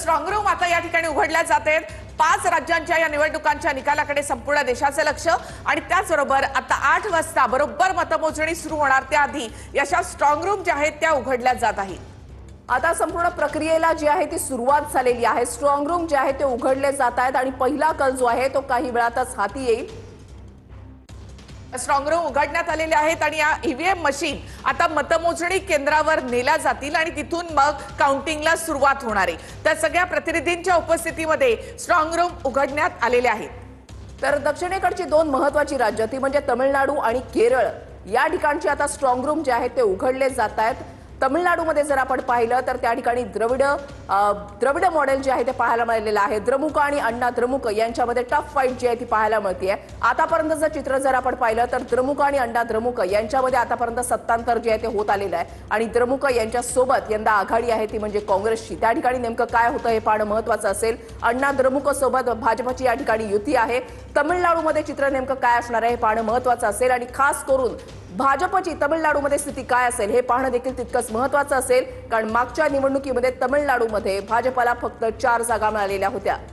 Strong room आता या ठिकाणी उघडल्या जाते। 5 राज्यांच्या या निवडणुकांच्या निकालाकडे संपूर्ण देशाचे लक्ष आणि त्याचबरोबर आता 8 वाजता बरोबर मतमोजणी सुरू होणार त्याआधी या स्ट्रॉंग रूम ज्या आहेत त्या उघडल्या जात आहेत। आता संपूर्ण प्रक्रियेला जी आहे ती सुरुवात झालेली आहे। स्ट्रॉंग रूम जे आहे ते उघडले जात आहेत आणि पहिला कल जो आहे तो काही वेळातच हाती येईल। स्ट्रॉंग रूम उघडण्यात आलेले आहेत आणि या ईव्हीएम मशीन आता मतमोजणी केंद्रावर नेल्या जातील आणि तिथून मग काउंटिंगला सुरुवात होणार आहे। तर सगळ्या प्रतिनिधींच्या उपस्थितीमध्ये स्ट्रॉंग रूम उघडण्यात आलेले आहेत। तर दक्षिणेकडची 2 महत्त्वाची राज्य ती म्हणजे तमिळनाडू आणि केरळ या ठिकाणचे आता स्ट्रॉंग रूम जे आहेत ते उघडले जात आहेत। तमिळनाडूमध्ये जर आपण पाहिलं तर त्या ठिकाणी द्रविड मॉडेल जे आहे ते पाहायला मिळालेलं आहे। द्रमुक आणि अण्णा द्रमुक यांच्यामध्ये टफ फाईट जी आहे ती पाहायला मिळते। आतापर्यंतचं चित्र जर आपण पाहिलं तर द्रमुक आणि अण्णा द्रमुक यांच्यामध्ये आतापर्यंत सत्तांतर जे आहे ते होत आलेलं आहे आणि द्रमुक यांच्या सोबत यंदा आघाडी आहे ती म्हणजे काँग्रेसची। त्या ठिकाणी नेमकं काय होतं हे पाहणं महत्त्वाचं असेल। अण्णा द्रमुक सोबत भाजपची या ठिकाणी युती आहे। तमिळनाडूमध्ये चित्र नेमकं काय असणार आहे हे पाहणं महत्त्वाचं असेल आणि खास करून भाजपची तमिळनाडूमध्ये स्थिती काय असेल हे पाहणं देखील तितकंच महत्त्वाचं असेल, कारण मागच्या निवडणुकीमध्ये तमिळनाडूमध्ये भाजपला फक्त 4 जागा मिळालेल्या होत्या।